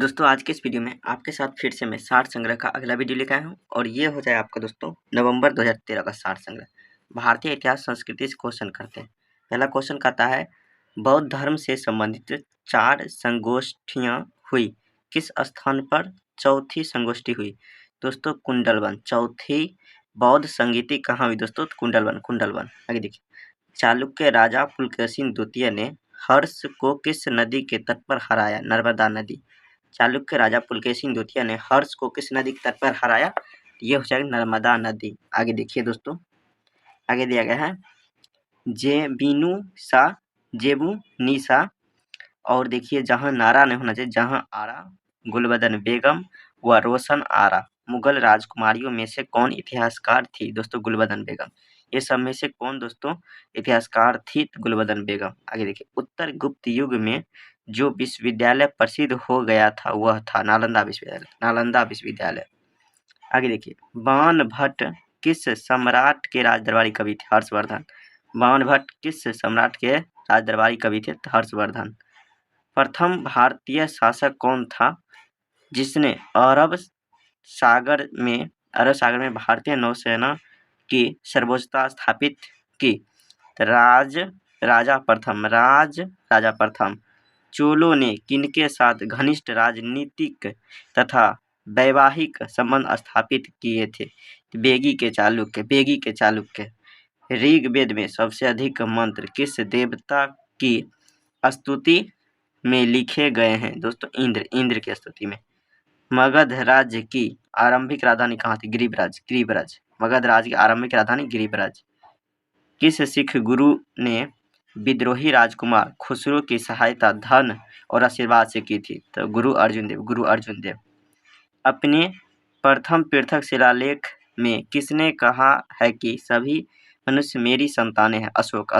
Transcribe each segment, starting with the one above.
दोस्तों आज के इस वीडियो में आपके साथ फिर से मैं सार संग्रह का अगला वीडियो लेकर आया हूँ और ये हो जाए आपका दोस्तों नवंबर 2013 का सार संग्रह। भारतीय इतिहास संस्कृति से क्वेश्चन करते हैं। पहला क्वेश्चन कहता है बौद्ध धर्म से संबंधित 4 संगोष्ठियाँ हुई, किस स्थान पर चौथी संगोष्ठी हुई? दोस्तों कुंडलवन। चौथी बौद्ध संगीति कहाँ हुई दोस्तों? कुंडलवन। आगे देखिए, चालुक्य राजा पुलकेशिन द्वितीय ने हर्ष को किस नदी के तट पर हराया? नर्मदा नदी। चालुक्य राजा पुलकेशिन द्वितीय ने हर्ष को किस नदी के तट पर हराया? ये हो जाएगा नर्मदा नदी। आगे देखिए दोस्तों, आगे दिया गया है जेबू निशा और देखिए जहाँ नारा नहीं होना चाहिए, जहाँ आरा, गुलबदन बेगम व रोशन आरा। मुगल राजकुमारियों में से कौन इतिहासकार थी? दोस्तों गुलबदन बेगम। ये सब में से कौन दोस्तों इतिहासकार थी? गुलबदन बेगम। आगे देखिए, उत्तर गुप्त युग में जो विश्वविद्यालय प्रसिद्ध हो गया था वह था नालंदा विश्वविद्यालय। आगे देखिए, बाणभट्ट किस सम्राट के राजदरबारी कवि थे? हर्षवर्धन। बाणभट्ट किस सम्राट के राजदरबारी कवि थे? हर्षवर्धन। प्रथम भारतीय शासक कौन था जिसने अरब सागर में भारतीय नौसेना की सर्वोच्चता स्थापित की? राजा प्रथम। चोलों ने किनके साथ घनिष्ठ राजनीतिक तथा वैवाहिक संबंध स्थापित किए थे? बेगी के चालुक्य। ऋग्वेद में सबसे अधिक मंत्र किस देवता की स्तुति में लिखे गए हैं? दोस्तों इंद्र की स्तुति में। मगध राज्य की आरंभिक राजधानी कहाँ थी? गिरिब्रज। मगध राज्य की आरंभिक राजधानी गिरिब्रज। किस सिख गुरु ने विद्रोही राजकुमार खुसरो की सहायता धन और आशीर्वाद से की थी? तो गुरु अर्जुन देव। अपने प्रथम पृथक शिलालेख में किसने कहा है कि सभी मनुष्य मेरी संतानें हैं? अशोक।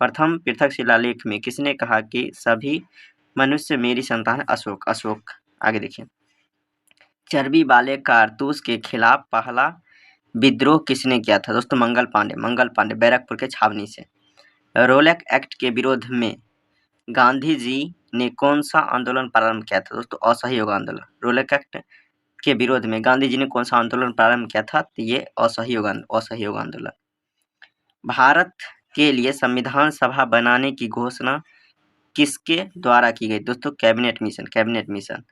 प्रथम पृथक शिलालेख में किसने कहा कि सभी मनुष्य मेरी संतान? अशोक। आगे देखिए, चर्बी वाले कारतूस के खिलाफ पहला विद्रोह किसने किया था? दोस्तों मंगल पांडे बैरकपुर के छावनी से। रोलेक एक्ट के विरोध में गांधी जी ने कौन सा आंदोलन प्रारंभ किया था? दोस्तों असहयोग आंदोलन। रोलेक एक्ट के विरोध में गांधी जी ने कौन सा आंदोलन प्रारंभ किया था? तो ये असहयोग आंदोलन। भारत के लिए संविधान सभा बनाने की घोषणा किसके द्वारा की गई? दोस्तों कैबिनेट मिशन।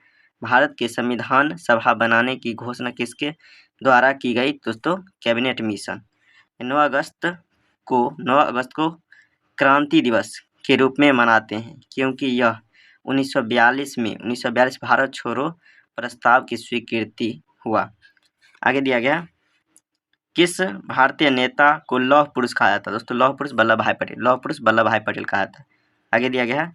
भारत के संविधान सभा बनाने की घोषणा किसके द्वारा की गई? दोस्तों कैबिनेट मिशन। 9 अगस्त को क्रांति दिवस के रूप में मनाते हैं क्योंकि यह 1942 भारत छोड़ो प्रस्ताव की स्वीकृति हुआ। आगे दिया गया, किस भारतीय नेता को लौह पुरुष कहा जाता? दोस्तों लौह पुरुष वल्लभ भाई पटेल कहा जाता है। आगे दिया गया,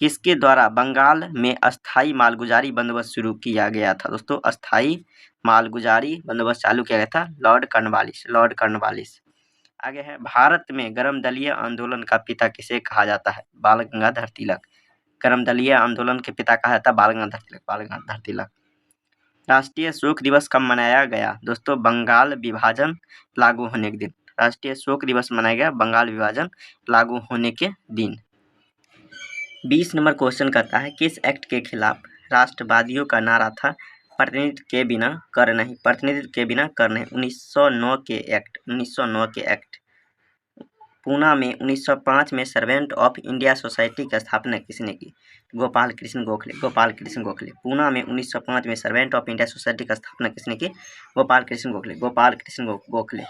किसके द्वारा बंगाल में अस्थाई मालगुजारी बंदोबस्त शुरू किया गया था? दोस्तों अस्थाई मालगुजारी बंदोबस्त चालू किया गया था लॉर्ड कॉर्नवालिस। आगे है, भारत में गर्म दलीय आंदोलन का पिता किसे कहा जाता है? बाल गंगाधर तिलक। गर्म दलीय आंदोलन के पिता कहा जाता है बाल गंगाधर तिलक। राष्ट्रीय शोक दिवस कब मनाया गया? दोस्तों बंगाल विभाजन लागू होने के दिन। राष्ट्रीय शोक दिवस मनाया गया बंगाल विभाजन लागू होने के दिन। 20 नंबर क्वेश्चन कहता है किस एक्ट के खिलाफ राष्ट्रवादियों का नारा था? प्रतिनिधित्व के बिना कर नहीं। 1909 के एक्ट। पूना में 1905 में सर्वेंट ऑफ इंडिया सोसाइटी की स्थापना किसने की? गोपाल कृष्ण गोखले। पूना में 1905 में सर्वेंट ऑफ इंडिया सोसाइटी की स्थापना किसने की? गोपाल कृष्ण गोखले।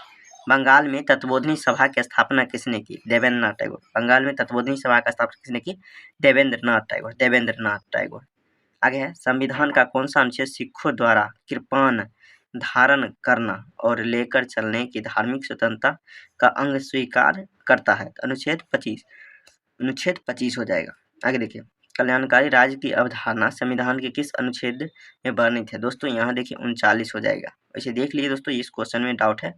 बंगाल में तत्वबोधिनी सभा की स्थापना किसने की? देवेंद्रनाथ टैगोर। बंगाल में तत्वबोधिनी सभा का स्थापना किसने की? देवेंद्रनाथ टैगोर। आगे है, संविधान का कौन सा अनुच्छेद सिखों द्वारा कृपाण धारण करना और लेकर चलने की धार्मिक स्वतंत्रता का अंग स्वीकार करता है? अनुच्छेद 25 हो जाएगा। आगे देखिए, कल्याणकारी राज्य की अवधारणा संविधान के किस अनुच्छेद में वर्णित है? दोस्तों यहाँ देखिए 39 हो जाएगा। वैसे देख लीजिए दोस्तों, इस क्वेश्चन में डाउट है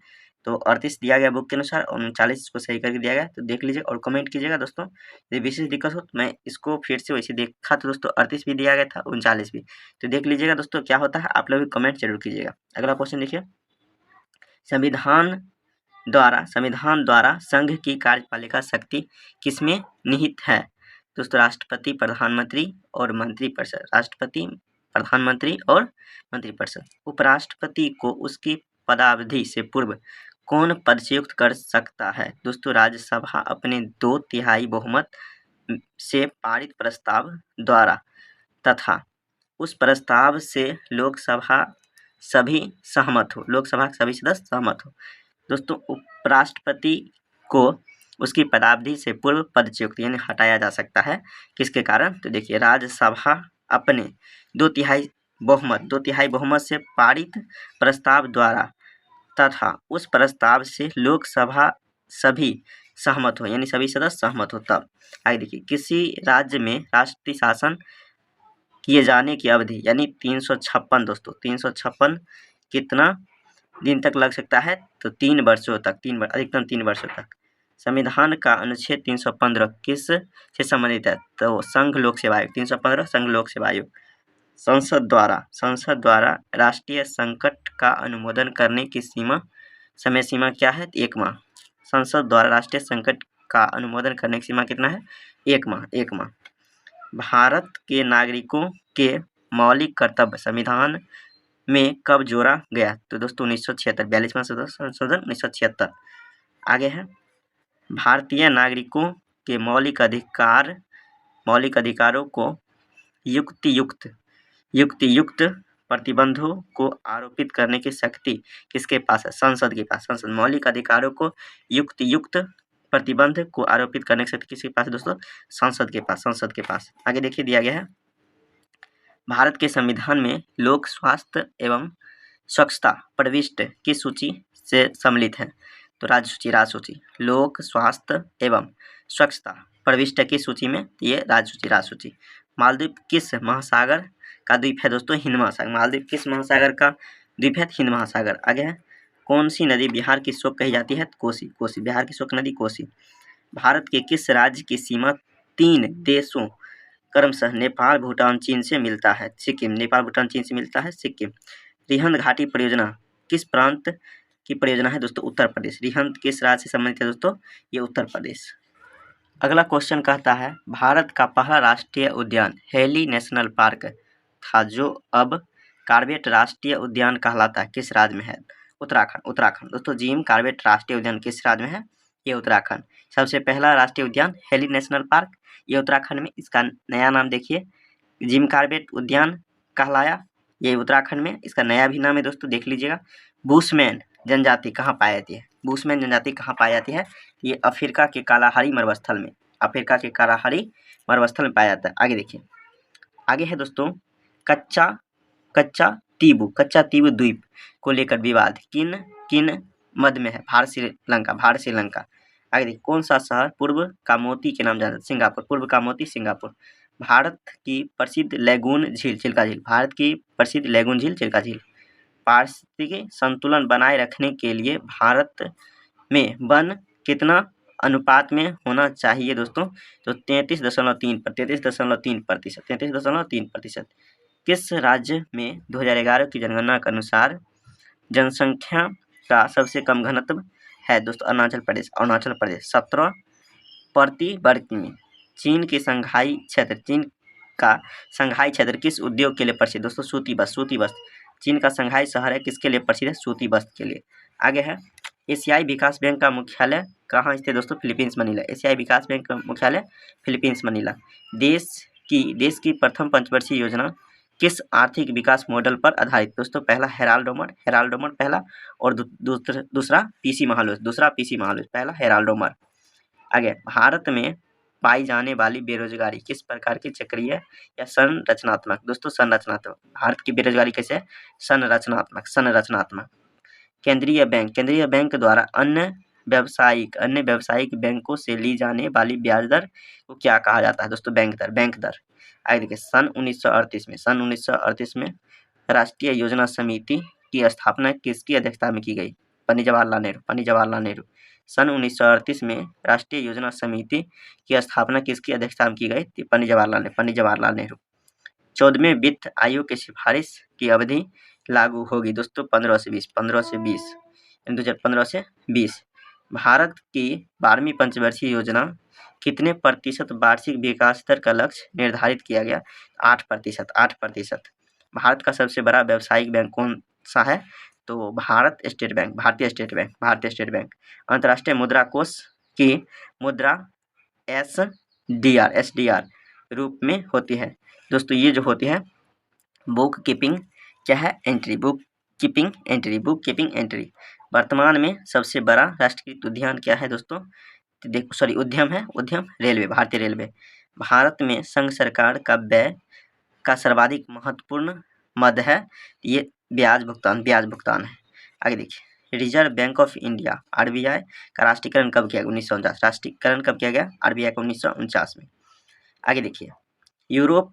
तो 38 दिया गया बुक के अनुसार और 39 इसको सही करके दिया गया, तो देख लीजिए और कमेंट कीजिएगा दोस्तों। यदि विशेष दिक्कत हो तो मैं इसको फिर से वैसे देखा तो दोस्तों 38 भी दिया गया था 39 भी, तो देख लीजिएगा दोस्तों क्या होता है, आप लोग भी कमेंट जरूर कीजिएगा। अगला क्वेश्चन देखिए, संविधान द्वारा संघ की कार्यपालिका शक्ति किसमें निहित है? दोस्तों राष्ट्रपति, प्रधानमंत्री और मंत्रिपरिषद। राष्ट्रपति, प्रधानमंत्री और मंत्रिपरिषद। उपराष्ट्रपति को उसकी पदावधि से पूर्व कौन पदच्युत कर सकता है? दोस्तों राज्यसभा अपने 2/3 बहुमत से पारित प्रस्ताव द्वारा तथा उस प्रस्ताव से लोकसभा सभी सहमत हो, लोकसभा के सभी सदस्य सहमत हो। दोस्तों उपराष्ट्रपति को उसकी पदावधि से पूर्व पदच्युत यानी हटाया जा सकता है, किसके कारण? तो देखिए राज्यसभा अपने 2/3 बहुमत से पारित प्रस्ताव द्वारा तथा उस प्रस्ताव से लोकसभा सभी सहमत हो यानी सभी सदस्य सहमत हो तब। आगे देखिए किसी राज्य में राष्ट्रीय शासन किए जाने की अवधि यानी 356 दोस्तों 356 कितना दिन तक लग सकता है? तो 3 वर्षों तक, अधिकतम 3 वर्षों तक। संविधान का अनुच्छेद 315 किस से संबंधित है? तो संघ लोक सेवा आयोग। 315 संघ लोक सेवा आयोग। संसद द्वारा राष्ट्रीय संकट का अनुमोदन करने की समय सीमा क्या है? 1 माह। संसद द्वारा राष्ट्रीय संकट का अनुमोदन करने की सीमा कितना है? 1 माह। भारत के नागरिकों के मौलिक कर्तव्य संविधान में कब जोड़ा गया? तो दोस्तों 1976, 42वां संशोधन 1976। आगे है भारतीय नागरिकों के मौलिक अधिकारों को युक्तियुक्त प्रतिबंधों को आरोपित करने की शक्ति किसके पास है? संसद के पास। संसद मौलिक अधिकारों को युक्तियुक्त प्रतिबंध को आरोपित करने की शक्ति किसके पास दोस्तों? संसद के पास। आगे देखिए दिया गया है भारत के संविधान में लोक स्वास्थ्य एवं स्वच्छता प्रविष्ट किस सूची से सम्मिलित है? तो राजसूची। लोक स्वास्थ्य एवं स्वच्छता प्रविष्ट किस सूची में? ये राजसूची। मालदीव किस महासागर का द्वीप है दोस्तों? हिंद महासागर। मालदीव किस महासागर का द्वीप है? हिंद महासागर। आगे है कौन सी नदी बिहार की शोक कही जाती है? कोसी। बिहार की शोक नदी कोसी। भारत के किस राज्य की सीमा 3 देशों क्रमशः नेपाल, भूटान, चीन से मिलता है? सिक्किम। नेपाल, भूटान, चीन से मिलता है सिक्किम। रिहंद घाटी परियोजना किस प्रांत की परियोजना है दोस्तों? उत्तर प्रदेश। रिहंद किस राज्य से संबंधित है दोस्तों? ये उत्तर प्रदेश। अगला क्वेश्चन कहता है भारत का पहला राष्ट्रीय उद्यान हेली नेशनल पार्क था जो अब कॉर्बेट राष्ट्रीय उद्यान कहलाता है, किस राज्य में है? उत्तराखंड। दोस्तों जिम कॉर्बेट राष्ट्रीय उद्यान किस राज्य में है? ये उत्तराखंड। सबसे पहला राष्ट्रीय उद्यान हेली नेशनल पार्क ये उत्तराखंड में। इसका नया नाम देखिए जिम कॉर्बेट उद्यान कहलाया, ये उत्तराखंड में। इसका नया भी नाम है दोस्तों, देख लीजिएगा। बुशमैन जनजाति कहाँ पाई जाती है? बुशमैन जनजाति कहाँ पाई जाती है? ये अफ्रीका के कालाहारी मरुस्थल में, पाया जाता है। आगे देखिए, आगे है दोस्तों कच्चा तीबू द्वीप को लेकर विवाद किन मध्य में है? भारत श्रीलंका। आगे देखिए कौन सा शहर पूर्व का मोती के नाम जाना जाता है? सिंगापुर। पूर्व का मोती सिंगापुर। भारत की प्रसिद्ध लैगून झील चिल्का झील। पारिस्थितिकी संतुलन बनाए रखने के लिए भारत में वन कितना अनुपात में होना चाहिए दोस्तों? तो 33.3%। किस राज्य में 2011 की जनगणना के अनुसार जनसंख्या का सबसे कम घनत्व है दोस्तों? अरुणाचल प्रदेश। 17 प्रति वर्ग किमी। चीन का संघाई क्षेत्र किस उद्योग के लिए प्रसिद्ध दोस्तों? सूती वस्त्र। चीन का संघाई शहर है किसके लिए प्रसिद्ध है? सूती वस्त्र के लिए। आगे है एशियाई विकास बैंक का मुख्यालय कहाँ स्थित दोस्तों? Philippines Manila. एशियाई विकास बैंक का मुख्यालय फिलीपींस मनीला। देश की प्रथम पंचवर्षीय योजना किस आर्थिक विकास मॉडल पर आधारित दोस्तों? पहला हेराल्डोमर पहला और दूसरा पीसी महालनोबिस। पहला हेराल्डोमर। आगे भारत में पाई जाने वाली बेरोजगारी किस प्रकार की चक्रीय या संरचनात्मक दोस्तों? संरचनात्मक। भारत की बेरोजगारी कैसे है? संरचनात्मक। केंद्रीय बैंक द्वारा अन्य व्यावसायिक बैंकों से ली जाने वाली ब्याज दर को क्या कहा जाता है दोस्तों? बैंक दर। आगे देखिए सन 1938 में राष्ट्रीय योजना समिति की स्थापना किसकी अध्यक्षता में की गई? पंडित जवाहरलाल नेहरू। सन 1938 में राष्ट्रीय योजना समिति की स्थापना किसकी अध्यक्षता में की गई? पंडित जवाहरलाल नेहरू। 14वें वित्त आयोग की सिफारिश की अवधि लागू होगी दोस्तों 15 से 20। भारत की 12वीं पंचवर्षीय योजना कितने प्रतिशत वार्षिक विकास दर का लक्ष्य निर्धारित किया गया? 8%। 8%। भारत का सबसे बड़ा व्यावसायिक बैंक कौन सा है? तो भारतीय स्टेट बैंक। अंतर्राष्ट्रीय मुद्रा कोष की मुद्रा SDR रूप में होती है। दोस्तों ये जो होती है बुक कीपिंग क्या है? एंट्री। Book keeping entry. वर्तमान में सबसे बड़ा राष्ट्रीयकृत उद्यान क्या है दोस्तों? उद्यम है, रेलवे, भारतीय रेलवे। भारत में संघ सरकार का व्यय का सर्वाधिक महत्वपूर्ण मद है, ये ब्याज भुगतान है। आगे देखिए, reserve bank of India RBI का राष्ट्रीयकरण कब किया गया? 1949। राष्ट्रीयकरण कब किया गया? RBI को 1949 में। आगे देखिए, यूरोप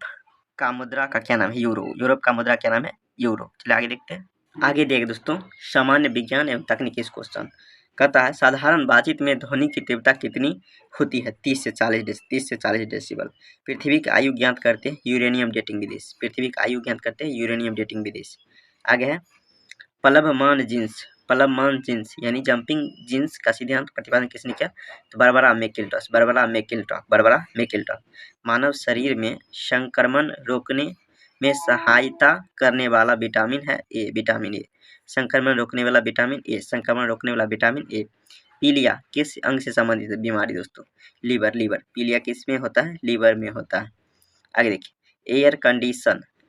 का मुद्रा का क्या नाम है? यूरोप का मुद्रा क्या नाम है? यूरो। चलिए आगे देखते हैं। आगे देखिए दोस्तों, सामान्य विज्ञान एवं तकनीकी इस क्वेश्चन कहता है साधारण बातचीत में ध्वनि की तीव्रता कितनी होती है? 30 से 40 डेसिबल। पृथ्वी की आयु ज्ञात करते हैं यूरेनियम डेटिंग विधि से। आगे है प्लवमान जीन्स यानी जंपिंग जीन्स का सिद्धांत प्रतिपादन किसने किया? तो बारबरा मैकइंटॉश। मानव शरीर में संक्रमण रोकने में सहायता करने वाला विटामिन है विटामिन ए। संक्रमण रोकने वाला विटामिन ए। पीलिया किस अंग से संबंधित बीमारी दोस्तों? लीवर। पीलिया किस में होता है? लीवर में होता है। आगे देखिए,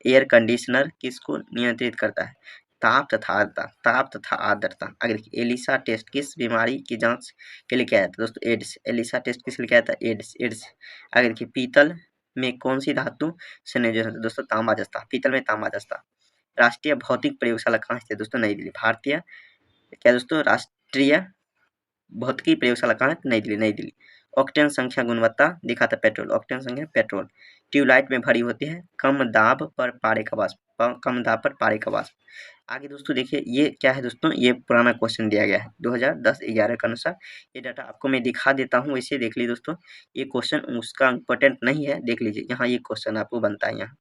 एयर कंडीशनर किसको नियंत्रित करता है? ताप तथा आर्द्रता। आगे देखिए, एलिसा टेस्ट किस बीमारी की जांच के लिए किया जाता है दोस्तों? एड्स। एलिसा टेस्ट किस लिए किया जाता है? एड्स। आगे देखिए, पीतल में कौन सी धातु संयोजन होता है दोस्तों? तांबा-जस्ता। पीतल में तांबा-जस्ता। राष्ट्रीय भौतिक प्रयोगशाला कहाँ स्थित है दोस्तों? नई दिल्ली। राष्ट्रीय भौतिकी प्रयोगशाला कहाँ है? नई दिल्ली। ऑक्टेन संख्या गुणवत्ता दिखाता पेट्रोल। ट्यूबलाइट में भरी होती है कम दाब पर पारे का वाष्प। आगे दोस्तों देखिए, ये क्या है दोस्तों? ये पुराना क्वेश्चन दिया गया है 2010-11 के अनुसार। ये डाटा आपको मैं दिखा देता हूँ, इसे देख लीजिए दोस्तों। ये क्वेश्चन उसका इम्पोर्टेंट नहीं है, देख लीजिए यहाँ ये क्वेश्चन आपको बनता है। यहाँ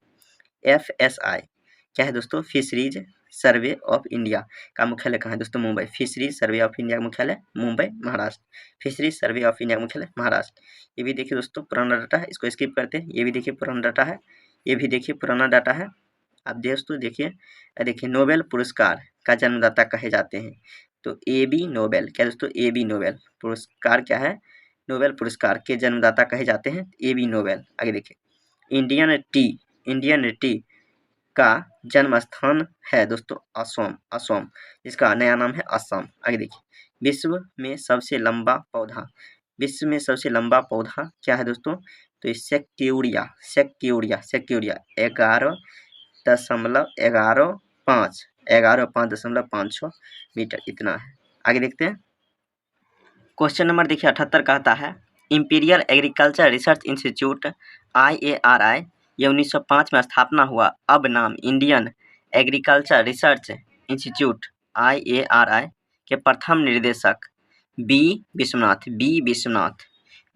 FSI क्या है दोस्तों? फिशरीज सर्वे ऑफ इंडिया का मुख्यालय कहाँ है दोस्तों? Mumbai. Fisheries survey of India का मुख्यालय Mumbai, Maharashtra. Fisheries survey of India का मुख्यालय महाराष्ट्र। ये भी देखिए दोस्तों पुराना डाटा है, इसको स्किप करते हैं। ये भी देखिए पुराना डाटा है, आप दोस्तों देखिए नोबेल पुरस्कार का जन्मदाता कहे जाते हैं तो AB नोबेल। क्या दोस्तों? AB नोबेल पुरस्कार क्या है? नोबेल पुरस्कार के जन्मदाता कहे जाते हैं AB नोबेल। आगे देखिए, इंडियन टी का जन्म स्थान है दोस्तों असम, जिसका नया नाम है असम। आगे देखिए, विश्व में सबसे लंबा पौधा क्या है दोस्तों? तो ये सेक्यूरिया 11.5 मीटर इतना है। आगे देखते हैं, क्वेश्चन नंबर देखिए 78 कहता है imperial agriculture research institute IARI ये 1905 में स्थापना हुआ, अब नाम Indian agriculture research institute IARI के प्रथम निर्देशक बी विश्वनाथ।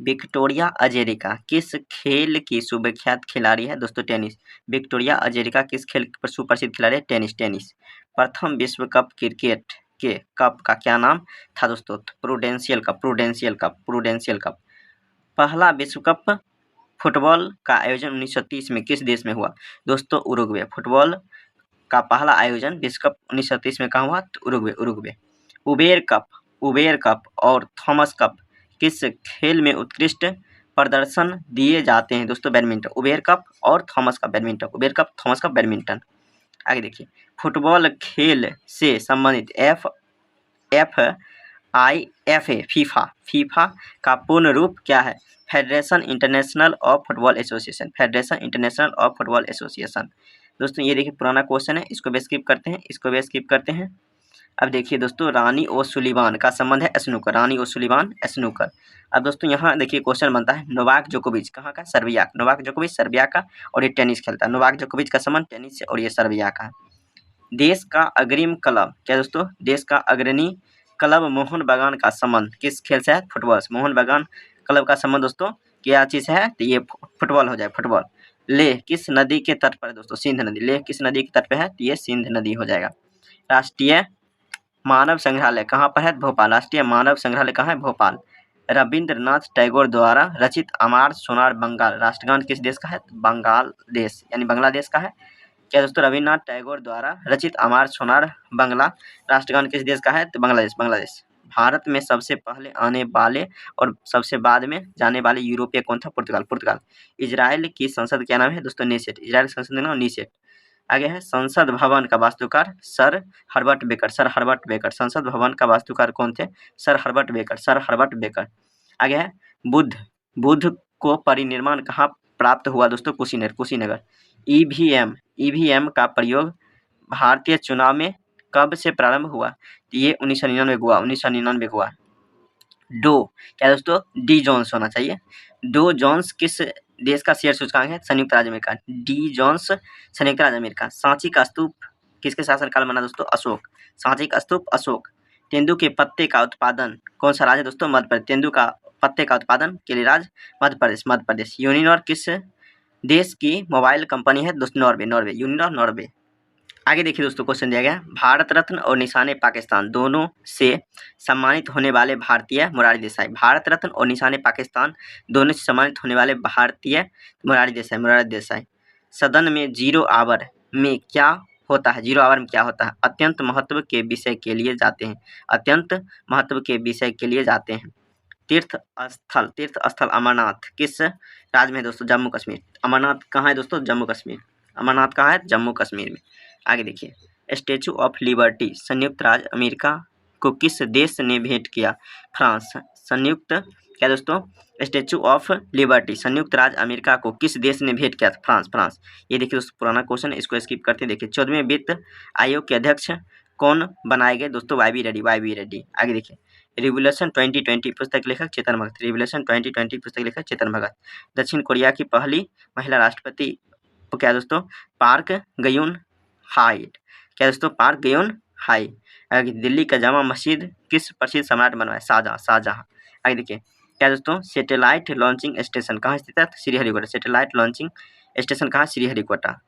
विक्टोरिया अजेरिका किस खेल की सुविख्यात खिलाड़ी है दोस्तों? टेनिस। विक्टोरिया अजेरिका किस खेल पर सुप्रसिद्ध खिलाड़ी है? टेनिस। प्रथम विश्व कप क्रिकेट के कप का क्या नाम था दोस्तों? Prudential cup. पहला विश्व कप फुटबॉल का आयोजन 1930 में किस देश में हुआ दोस्तों? उरुग्वे। फुटबॉल का पहला आयोजन विश्व कप 1930 में कहाँ हुआ? तो उरुग्वे। उबेर कप और थॉमस कप किस खेल में उत्कृष्ट प्रदर्शन दिए जाते हैं दोस्तों? बैडमिंटन। उबेर कप और थॉमस कप बैडमिंटन। आगे देखिए, फुटबॉल खेल से संबंधित फीफा का पूर्ण रूप क्या है? Federation international of football association. दोस्तों ये देखिए पुराना क्वेश्चन है, इसको भी स्किप करते हैं। अब देखिए दोस्तों, रानी ओसुलिवान का संबंध है स्नूकर। अब दोस्तों यहाँ देखिए क्वेश्चन बनता है नोवाक जोकोविच कहाँ का? सर्बिया का, और ये टेनिस खेलता है। नोवाक जोकोविच का संबंध टेनिस से और ये सर्बिया का है। देश का अग्रणी क्लब क्या दोस्तों? देश का अग्रणी क्लब मोहन बागान का संबंध किस खेल से है? फुटबॉल से। मोहन बागान क्लब का संबंध दोस्तों क्या चीज़ है? तो ये फुटबॉल हो जाए, फुटबॉल। लेह किस नदी के तट पर है दोस्तों? सिंध नदी। लेह किस नदी के तट पे है? तो ये सिंध नदी हो जाएगा। राष्ट्रीय मानव संग्रहालय कहाँ पर है? भोपाल। राष्ट्रीय मानव संग्रहालय कहाँ है? भोपाल। रविंद्रनाथ टैगोर द्वारा रचित अमर सोनार बंगाल राष्ट्रगान किस देश का है? बांग्लादेश यानी बांग्लादेश का है। क्या दोस्तों? रविन्द्रनाथ टैगोर द्वारा रचित अमर सोनार बंगला राष्ट्रगान किस देश का है? तो बांग्लादेश। भारत में सबसे पहले आने वाले और सबसे बाद में जाने वाले यूरोपीय कौन था? पुर्तगाल। इजराइल की संसद क्या नाम है दोस्तों? नीसेट। इजराइल संसद का नाम नीसेट। आगे है संसद भवन का वास्तुकार सर हर्बर्ट बेकर। संसद भवन का वास्तुकार कौन थे? Sir Herbert baker. आगे है बुद्ध को परिनिर्माण कहाँ प्राप्त हुआ दोस्तों? कुशीनगर। ईवीएम का प्रयोग भारतीय चुनाव में कब से प्रारंभ हुआ? ये 1999 हुआ। डो क्या दोस्तों? डी जोन्स होना चाहिए। डो जोन्स किस देश का शेयर सूचकांक है? संयुक्त राज्य अमेरिका। डी जोन्स संयुक्त राज्य अमेरिका। सांची का स्तूप किसके शासनकाल में बना दोस्तों? अशोक। सांची का स्तूप अशोक। तेंदू के पत्ते का उत्पादन कौन सा राज्य दोस्तों? मध्य प्रदेश। तेंदू का पत्ते का उत्पादन के लिए राज्य मध्य प्रदेश। यूनिनॉर किस देश की मोबाइल कंपनी है दोस्तों? नॉर्वे। Uninor Norway. आगे देखिए दोस्तों क्वेश्चन दिया गया भारत रत्न और निशाने पाकिस्तान दोनों से सम्मानित होने वाले भारतीय मोरारजी देसाई। भारत रत्न और निशाने पाकिस्तान दोनों से सम्मानित होने वाले भारतीय मोरारजी देसाई। सदन में 0 आवर में क्या होता है? 0 आवर में क्या होता है? अत्यंत महत्व के विषय के लिए जाते हैं। तीर्थ स्थल अमरनाथ किस राज्य में दोस्तों? जम्मू कश्मीर। अमरनाथ कहाँ है दोस्तों? जम्मू कश्मीर। अमरनाथ कहाँ है? जम्मू कश्मीर में। आगे देखिए स्टैचू ऑफ लिबर्टी संयुक्त राज्य अमेरिका को किस देश ने भेंट किया? फ्रांस। क्या दोस्तों? स्टैचू ऑफ लिबर्टी संयुक्त राज्य अमेरिका को किस देश ने भेंट किया था? फ्रांस। ये देखिए दोस्तों पुराना क्वेश्चन है, इसको स्किप करते हैं। देखिए 14वें वित्त आयोग के अध्यक्ष कौन बनाए गए दोस्तों? Y B Reddy. आगे देखिए रिवोल्यूशन 2020 पुस्तक लेखक चेतन भगत। दक्षिण कोरिया की पहली महिला राष्ट्रपति क्या दोस्तों? पार्क गयुन हाई। आगे दिल्ली का जामा मस्जिद किस प्रसिद्ध सम्राट बनवाया? शाहजहां। आगे देखिए क्या दोस्तों? सैटेलाइट लॉन्चिंग स्टेशन कहाँ स्थित है? श्रीहरिकोटा। सैटेलाइट लॉन्चिंग स्टेशन कहाँ? श्रीहरिकोटा।